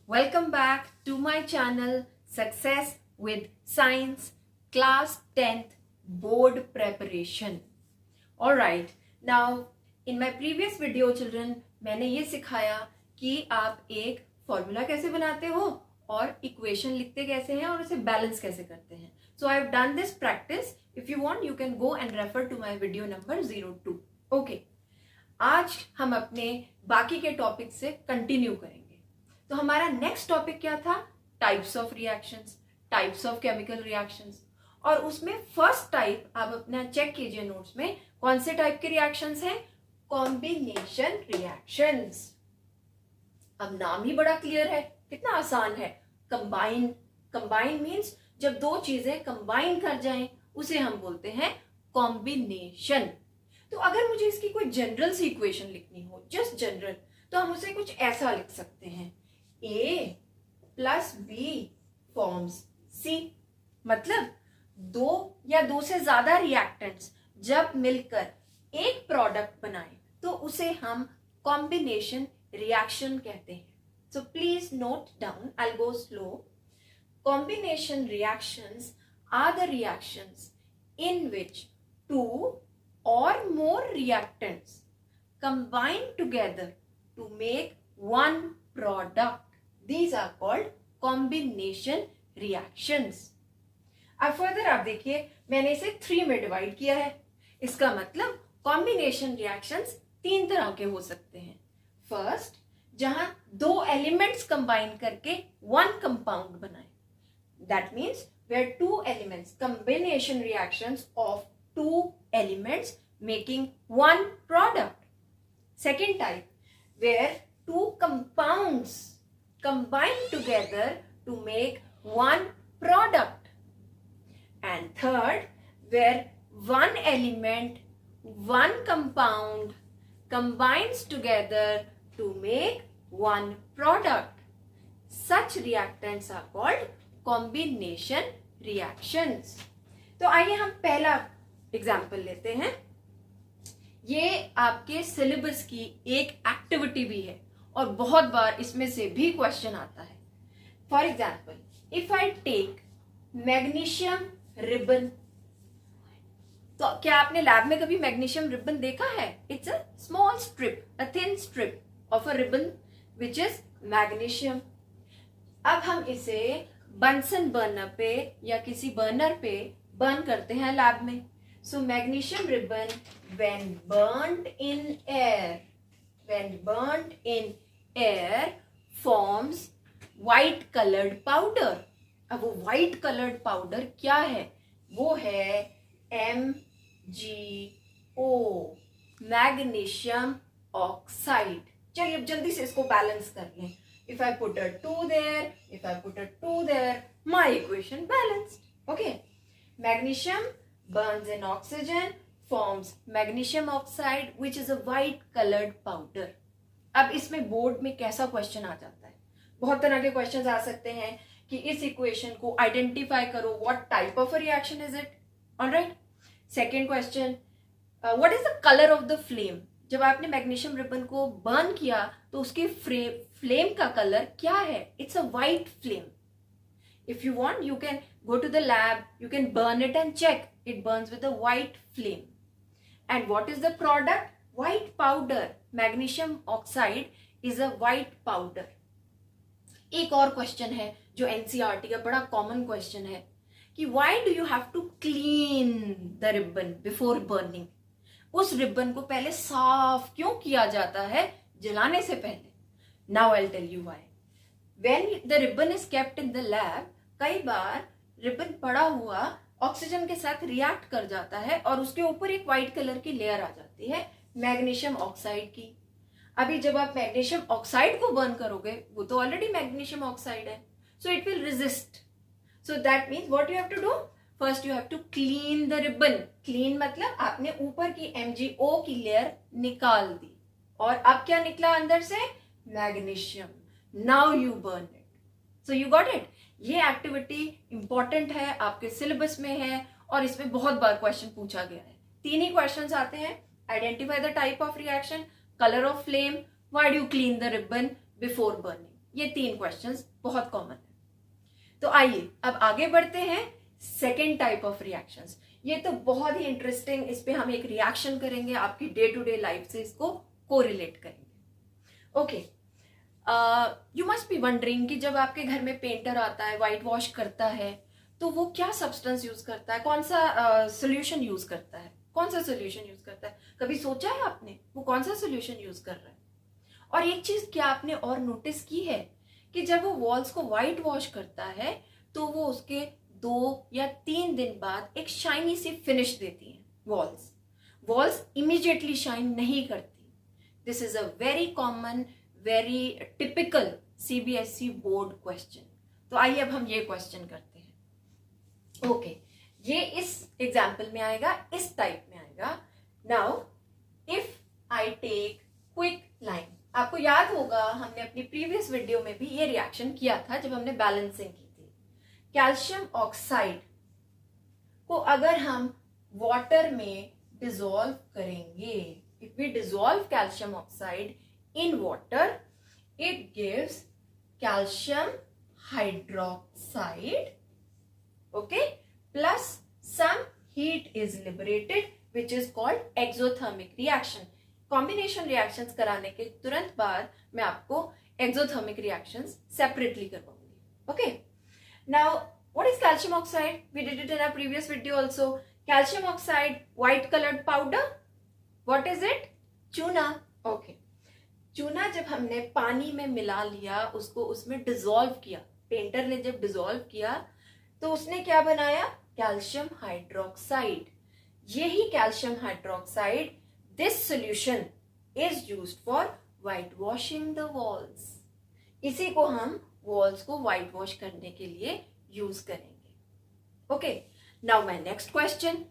Welcome back to my channel Success with Science Class 10th Board Preparation. Alright, now in my previous video children मैंने ये सिखाया कि आप एक formula कैसे बनाते हो और इक्वेशन लिखते कैसे हैं और उसे बैलेंस कैसे करते हैं. So I have done this practice. If you want you can go and refer to my video number 02. Okay. आज हम अपने बाकी के टॉपिक से कंटिन्यू करेंगे. तो हमारा नेक्स्ट टॉपिक क्या था? Types of reactions, types of chemical reactions. और उसमें फर्स्ट टाइप आप अपना चेक कीजिए नोट्स में, कौन से टाइप के रिएक्शंस हैं? Combination reactions. अब नाम ही बड़ा क्लियर है, कितना आसान है. कंबाइन. कंबाइन मीन्स जब दो चीजें कंबाइन कर जाएं उसे हम बोलते हैं कॉम्बिनेशन. तो अगर मुझे इसकी कोई जनरल सी इक्वेशन लिखनी हो, जस्ट जनरल, तो हम उसे कुछ ऐसा लिख सकते हैं, A plus B forms C. मतलब दो या दो से ज्यादा रिएक्टेंट्स जब मिलकर एक प्रोडक्ट बनाए तो उसे हम कॉम्बिनेशन रिएक्शन कहते हैं. So please note down, I go slow. Combination reactions are the reactions in which two or more reactants combine together to make one product. These are called combination reactions. अब further आप देखिए, मैंने इसे 3 में divide किया है. इसका मतलब कॉम्बिनेशन रिएक्शंस 3 तरह के हो सकते हैं. फर्स्ट, जहां दो एलिमेंट्स कंबाइन करके वन कंपाउंड बनाए. That means where two elements, combination reactions of two elements making one product. Second type, where two compounds combine together to make one product. And third, where one element, one compound combines together to make one product. Such reactants are called combination reactions. तो आइए हम पहला example लेते हैं. ये आपके syllabus की एक एक्टिविटी भी है और बहुत बार इसमें से भी क्वेश्चन आता है. For example, if I take magnesium ribbon. तो क्या आपने लैब में कभी मैग्नीशियम रिबन देखा है? It's a small strip, a thin strip of a ribbon which is magnesium. अब हम इसे बंसन बर्नर पे या किसी बर्नर पे बर्न करते हैं लैब में. So magnesium ribbon when burned in air forms white coloured powder. अब वो व्हाइट कलर्ड पाउडर क्या है? वो है MgO, मैग्नीशियम ऑक्साइड. चलिए अब जल्दी से इसको बैलेंस कर लें. If I put a 2 there, if I put a 2 there, my equation balanced. Okay. Magnesium burns in oxygen, forms magnesium oxide, which is a white colored powder. अब इसमें board में कैसा क्वेश्चन आ जाता है? बहुत तरह के क्वेश्चंस आ सकते हैं कि इस इक्वेशन को आइडेंटिफाई करो, what type of a reaction is it. Alright. Second question, what is the colour of the flame. जब आपने मैग्नीशियम रिबन को बर्न किया तो उसके फ्लेम का कलर क्या है? It's a white flame. If you want you can go to the lab, you can burn it and check. It burns with a white flame. And what is the product? White powder. Magnesium oxide is a white powder. एक और question है जो NCERT का बड़ा common question है कि why do you have to clean the ribbon before burning. उस ribbon को पहले साफ क्यों किया जाता है जलाने से पहले? Now I will tell you why. When the ribbon is kept in the lab, कई बार रिबन पड़ा हुआ ऑक्सीजन के साथ रिएक्ट कर जाता है और उसके ऊपर एक व्हाइट कलर की लेयर आ जाती है मैग्नीशियम ऑक्साइड की. अभी जब आप मैग्नीशियम ऑक्साइड को बर्न करोगे, वो तो ऑलरेडी मैग्नीशियम ऑक्साइड है, so it will resist. So that means what you have to do, first you have to clean the ribbon. Clean मतलब आपने ऊपर की MgO की लेयर निकाल दी और अब क्या निकला अंदर से? Magnesium. Now you burn it. So you got it. ये एक्टिविटी इंपॉर्टेंट है, आपके सिलेबस में है और इसमें बहुत बार क्वेश्चन पूछा गया है. 3 ही क्वेश्चंस आते हैं. Identify the type of reaction, color of flame, why do you clean the ribbon before burning. ये 3 क्वेश्चंस बहुत कॉमन है। तो आइए अब आगे बढ़ते हैं सेकेंड टाइप ऑफ रिएक्शंस। ये तो बहुत ही इंटरेस्टिंग, इस पे हम एक रिएक्शन करेंगे, आपकी डे टू डे लाइफ से इसको कोरिलेट करेंगे। Okay, you must be wondering कि जब आपके घर में पेंटर आता है, व्हाइट वॉश करता है, तो वो क्या सब्सटेंस यूज करता है, कौन सा सोल्यूशन यूज करता है, कौन सा सोल्यूशन यूज करता है? कभी सोचा है आपने वो कौन सा सोल्यूशन यूज कर रहा है? और एक चीज क्या आपने और नोटिस की है कि जब वो वॉल्स को व्हाइट वॉश करता है तो वो उसके 2 या 3 दिन बाद एक शाइनी सी फिनिश देती है। वॉल्स इमीडिएटली शाइन नहीं करती। This is a very common, very typical CBSE board question. तो आइए अब हम ये क्वेश्चन करते हैं। ओके, ये इस एग्जाम्पल में आएगा, इस टाइप में आएगा। Now if I take quick line, आपको याद होगा हमने अपनी प्रीवियस वीडियो में भी ये रिएक्शन किया था जब हमने बैलेंसिंग की थी। कैल्शियम ऑक्साइड को अगर हम वाटर में डिसॉल्व करेंगे, if we dissolve calcium oxide in water, it gives calcium hydroxide, okay, plus some heat is liberated which is called exothermic reaction. Combination reactions कराने के तुरंत बाद मैं आपको एक्सोथर्मिक रिएक्शंस सेपरेटली करवाऊंगी। Okay, now what is calcium oxide? We did it in our previous video also. Calcium oxide white coloured powder, what is it? चूना। Okay, चूना जब हमने पानी में मिला लिया, उसको उसमें डिसॉल्व किया, पेंटर ने जब डिसॉल्व किया तो उसने क्या बनाया? Calcium hydroxide. यही calcium hydroxide, this solution is used for white washing the walls. इसी को हम वॉल्स को व्हाइट वॉश करने के लिए यूज करेंगे। Okay, now my next question,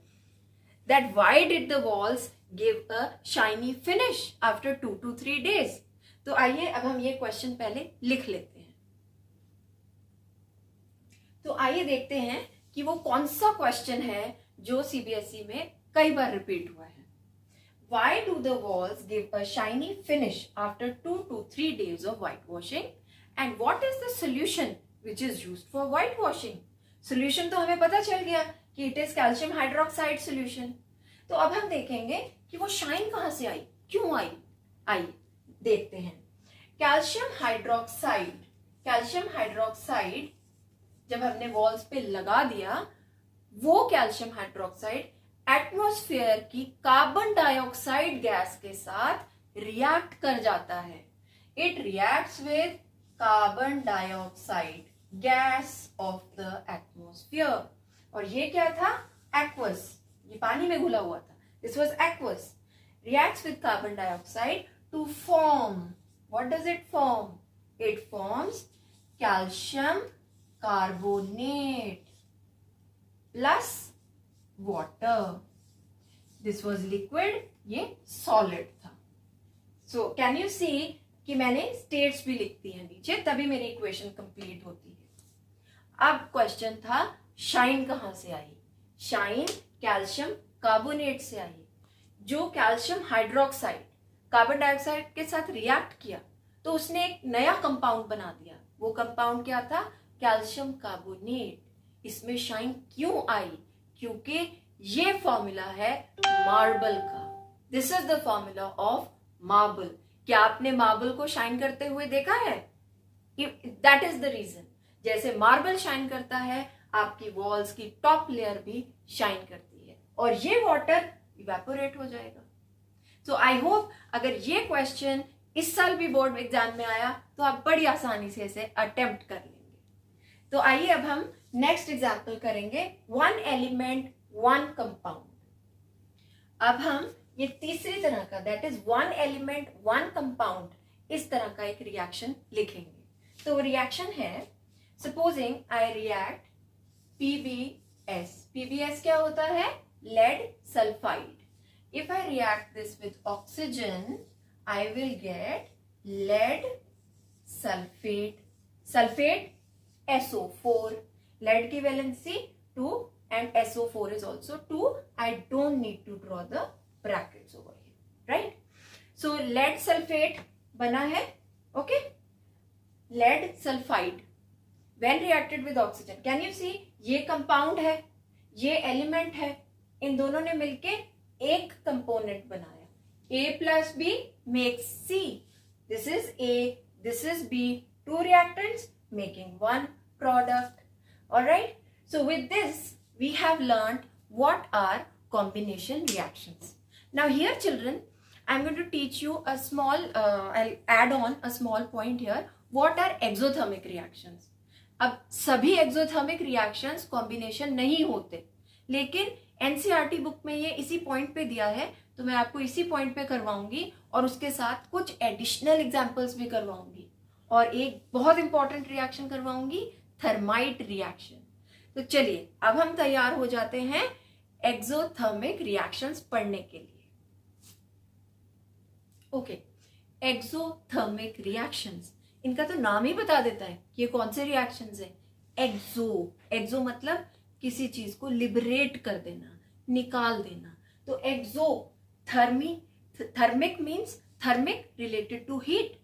that why did the walls give a shiny finish after 2 to 3 days? तो आइए अब हम ये क्वेश्चन पहले लिख लेते हैं। तो आइए देखते हैं कि वो कौन सा क्वेश्चन है जो सीबीएसई में कई बार रिपीट हुआ है। Why do the walls give a shiny finish after 2 to 3 days of whitewashing? And what is the solution which is used for whitewashing? Solution तो हमें पता चल गया कि it is calcium hydroxide solution. तो अब हम देखेंगे कि वो शाइन कहाँ से आई, क्यों आई? आइए देखते हैं। कैल्शियम हाइड्रोक्साइड जब हमने वॉल्स पे लगा दिया, वो कैल्शियम हाइड्रोक्साइड एटमॉस्फेयर की कार्बन डाइऑक्साइड गैस के साथ रिएक्ट कर जाता है। It reacts with carbon dioxide gas off the atmosphere. और ये क्या था? एक्वस, ये पानी में घुला हुआ था। This was aqueous. Reacts with carbon dioxide to form, what does it form? It forms calcium carbonate plus water. This was liquid, ये सॉलिड था। सो कैन यू सी कि मैंने स्टेट्स भी लिख दी है नीचे, तभी मेरी इक्वेशन कंप्लीट होती है। अब क्वेश्चन था शाइन कहां से आई? शाइन कैल्शियम कार्बोनेट से आई। जो कैल्शियम हाइड्रोक्साइड कार्बन डाइऑक्साइड के साथ रिएक्ट किया तो उसने एक नया कंपाउंड बना दिया। वो कंपाउंड क्या था? Calcium carbonate. इसमें शाइन क्यों आई? क्योंकि ये फॉर्मूला है मार्बल का। This is the formula of marble. क्या आपने मार्बल को शाइन करते हुए देखा है? That is the reason. जैसे मार्बल शाइन करता है, आपकी वॉल्स की टॉप लेयर भी शाइन करती है और ये वाटर इवेपोरेट हो जाएगा। तो आई होप अगर ये क्वेश्चन इस साल भी बोर्ड एग्जाम में आया तो आप बड़ी आसानी से इसे अटेम्प्ट कर लेंगे। तो आइए अब हम नेक्स्ट एग्जाम्पल करेंगे, 1 एलिमेंट 1 कंपाउंड। अब हम ये तीसरी तरह का, दैट इज 1 एलिमेंट 1 कंपाउंड, इस तरह का एक रिएक्शन लिखेंगे। तो रिएक्शन है, supposing I react PbS। PbS क्या होता है? Lead sulphide. If I react this with oxygen, I will get lead sulfate. Sulfate SO4. Lead की valency 2 and SO4 is also 2. I don't need to draw the brackets over here, right? So lead sulfate बना है, okay? Lead sulphide when reacted with oxygen, can you see, ये compound है, ये element है, इन दोनों ने मिलके एक कंपोनेंट बनाया, A plus B makes C. This is A, this is B, two reactants making one product. Alright, so with this we have learned what are combination reactions. Now here children, I'm going to teach you a small, I'll add on a small point here. What are exothermic reactions? अब सभी exothermic reactions combination नहीं होते, लेकिन NCERT book में ये इसी point पे दिया है, तो मैं आपको इसी पॉइंट पे करवाऊंगी और उसके साथ कुछ एडिशनल एग्जांपल्स भी करवाऊंगी और एक बहुत इंपॉर्टेंट रिएक्शन करवाऊंगी, थर्माइट रिएक्शन। तो चलिए अब हम तैयार हो जाते हैं एक्सोथर्मिक रिएक्शंस पढ़ने के लिए। ओके, एक्सोथर्मिक रिएक्शंस, इनका तो नाम ही बता देता है कि ये कौन से रिएक्शंस है। एक्सो मतलब किसी चीज को लिबरेट कर देना, निकाल देना। तो exo, thermic means thermic related to heat,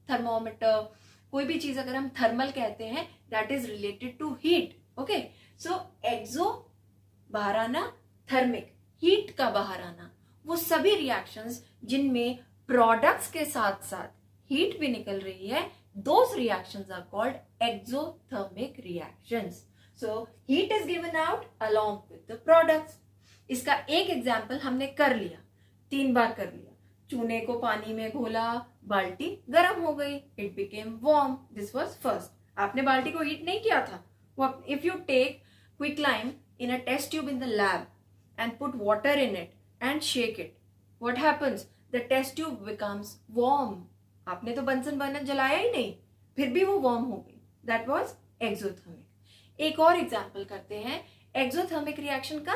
thermometer, कोई भी चीज अगर हम थर्मल कहते हैं that is related to heat. Okay, so exo बाहर आना, थर्मिक हीट का बाहर आना, वो सभी रिएक्शंस जिनमें प्रोडक्ट्स के साथ साथ हीट भी निकल रही है, those reactions are called exothermic reactions. So heat is given out along with the products. इसका एक एग्जाम्पल हमने कर लिया, 3 बार कर लिया। चूने को पानी में घोला, बाल्टी गर्म हो गई, it became warm, this was first. आपने बाल्टी को हीट नहीं किया था। If you take quicklime in a test tube in the lab and put water in it and shake it, what happens, the test tube becomes warm. आपने तो Bunsen burner जलाया ही नहीं, फिर भी वो वार्म हो गई, दैट वाज एक्सोथर्मिक। एक और एग्जाम्पल करते हैं एक्सोथर्मिक रिएक्शन का,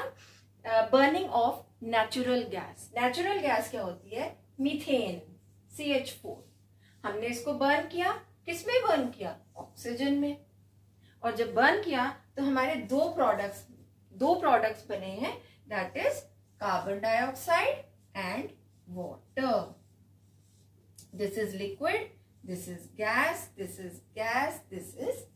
burning of natural gas. Natural gas क्या होती है, मीथेन, CH4। हमने इसको बर्न किया, किसमें बर्न किया, ऑक्सीजन में। और जब बर्न किया तो हमारे दो प्रोडक्ट्स बने हैं, that is carbon dioxide and water. This is liquid, this is gas, this is gas, this is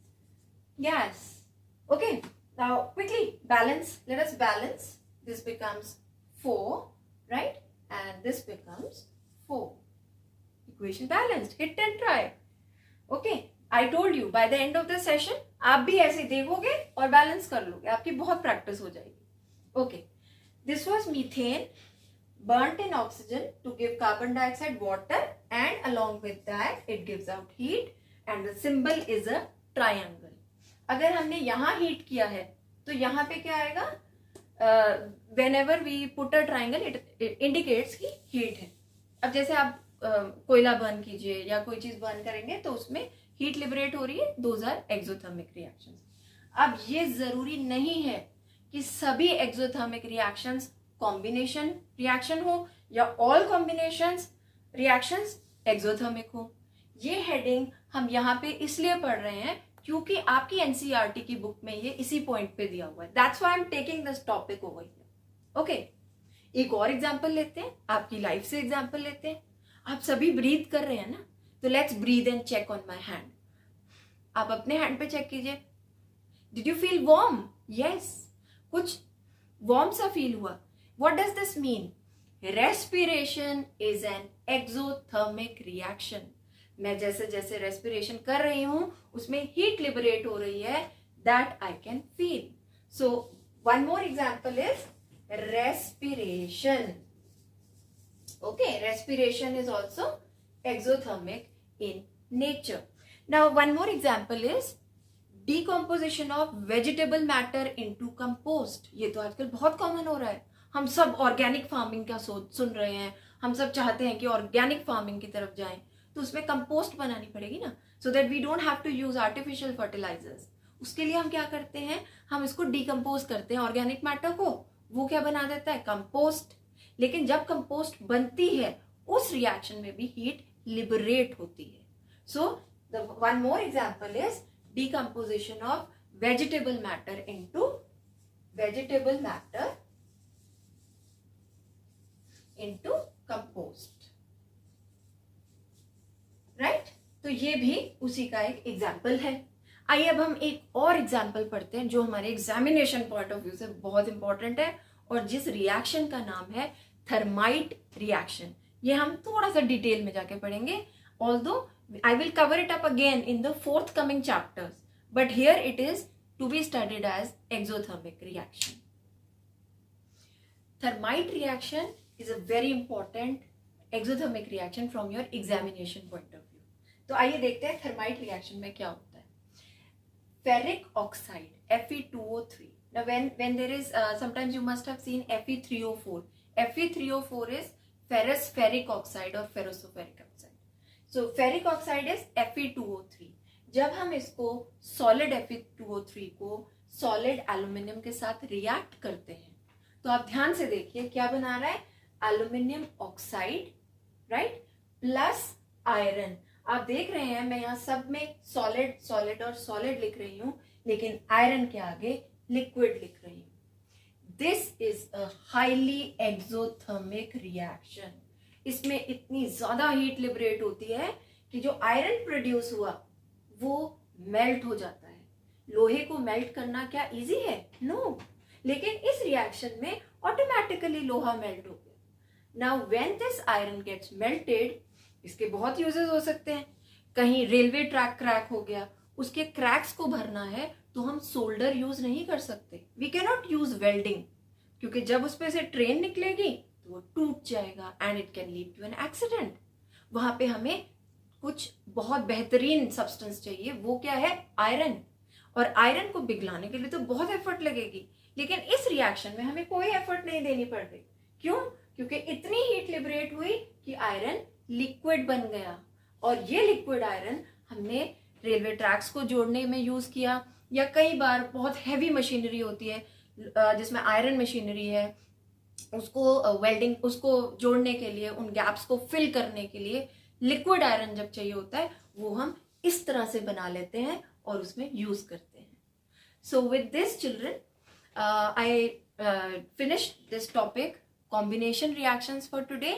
gas. Okay, now quickly balance, let us balance. This becomes 4, right, and this becomes 4. Equation balanced, hit and try. Okay, I told you by the end of the session आप भी ऐसे देखोगे और balance कर लोगे, आपकी बहुत practice हो जाएगी। Okay, this was methane burnt in oxygen to give carbon dioxide, water, and along with that it gives out heat, and the symbol is a triangle. अगर हमने यहाँ हीट किया है तो यहाँ पे क्या आएगा, whenever we put a triangle it indicates कि हीट है। अब जैसे आप कोयला बर्न कीजिए या कोई चीज बर्न करेंगे तो उसमें हीट लिबरेट हो रही है, दोज आर एक्सोथर्मिक रिएक्शंस। अब ये जरूरी नहीं है कि सभी एक्सोथर्मिक रिएक्शंस कॉम्बिनेशन रिएक्शन हो या ऑल कॉम्बिनेशंस रिएक्शंस एक्सोथर्मिक हो। ये हेडिंग हम यहाँ पे इसलिए पढ़ रहे हैं क्योंकि आपकी एनसीईआरटी की बुक में ये इसी पॉइंट पे दिया हुआ है, that's why I am taking this topic over here. Okay, एक और एग्जांपल लेते हैं, आपकी लाइफ से एग्जांपल लेते हैं। आप सभी ब्रीथ कर रहे हैं ना, तो let's breathe and check on my hand. आप अपने हैंड पे चेक कीजिए, did you feel warm? Yes, कुछ वार्म सा फील हुआ। What does this mean? Respiration is an exothermic reaction. मैं जैसे जैसे रेस्पिरेशन कर रही हूं उसमें हीट लिबरेट हो रही है, that I can feel. So one more example is respiration. Okay, respiration is also exothermic in nature. Now one more example is decomposition of vegetable matter into compost. ये तो आजकल बहुत कॉमन हो रहा है, हम सब ऑर्गेनिक फार्मिंग का सुन रहे हैं, हम सब चाहते हैं कि ऑर्गेनिक फार्मिंग की तरफ जाएं, तो उसमें कंपोस्ट बनानी पड़ेगी ना, so that we don't have to use artificial fertilisers. उसके लिए हम क्या करते हैं, हम इसको डिकम्पोज करते हैं ऑर्गेनिक मैटर को, वो क्या बना देता है, कंपोस्ट। लेकिन जब कंपोस्ट बनती है उस रिएक्शन में भी हीट लिबरेट होती है। So the one more example is decomposition of vegetable matter into compost, right. तो तो ये भी उसी का एक एग्जाम्पल है। आइए अब हम एक और एग्जाम्पल पढ़ते हैं जो हमारे एग्जामिनेशन पॉइंट ऑफ व्यू से बहुत इंपॉर्टेंट है, और जिस रिएक्शन का नाम है थर्माइट रिएक्शन। ये हम थोड़ा सा डिटेल में जाके पढ़ेंगे, although I will cover it up again in the forthcoming chapters, but here it is to be studied as exothermic reaction. Thermite reaction is a very important exothermic reaction from your examination point of view. तो आइए देखते हैं thermite reaction में क्या होता है। Ferric oxide Fe2O3. Now when there is sometimes you must have seen Fe3O4. Fe3O4 is ferrous ferric oxide or ferrosoferric oxide. So ferric oxide is Fe2O3. जब हम इसको solid Fe2O3 को solid aluminium के साथ react करते हैं, तो आप ध्यान से देखिए क्या बना रहा है, aluminium oxide, right, plus iron। आप देख रहे हैं मैं यहाँ सब में solid solid और solid लिख रही हूँ, लेकिन iron के आगे liquid लिख रही हूँ। This is a highly exothermic reaction. इसमें इतनी ज्यादा हीट लिबरेट होती है कि जो आयरन प्रोड्यूस हुआ वो मेल्ट हो जाता है। लोहे को मेल्ट करना क्या इजी है? नो। लेकिन इस रिएक्शन में ऑटोमेटिकली लोहा मेल्ट हो गया। Now when this iron gets melted, इसके बहुत यूजेस हो सकते हैं। कहीं रेलवे ट्रैक क्रैक हो गया, उसके क्रैक्स को भरना है तो हम सोल्डर यूज नहीं कर सकते, we can not use welding, क्योंकि जब उस पे से ट्रेन निकलेगी वो टूट जाएगा and it can lead to an accident. वहां पे हमें कुछ बहुत बेहतरीन सब्सटेंस चाहिए, वो क्या है? आयरन। और आयरन को पिघलाने के लिए तो बहुत एफर्ट लगेगी, लेकिन इस रिएक्शन में हमें कोई एफर्ट नहीं देनी पड़ रही। क्यों? क्योंकि इतनी हीट लिबरेट हुई कि आयरन लिक्विड बन गया, और ये लिक्विड आयरन हमने रेलवे ट्रैक्स को जोड़ने में यूज किया, या कई बार बहुत हैवी मशीनरी होती है जिसमें आयरन मशीनरी है, उसको वेल्डिंग, उसको जोड़ने के लिए, उन गैप्स को फिल करने के लिए लिक्विड आयरन जब चाहिए होता है, वो हम इस तरह से बना लेते हैं और उसमें यूज करते हैं। So with this children I finish this topic combination reactions for today.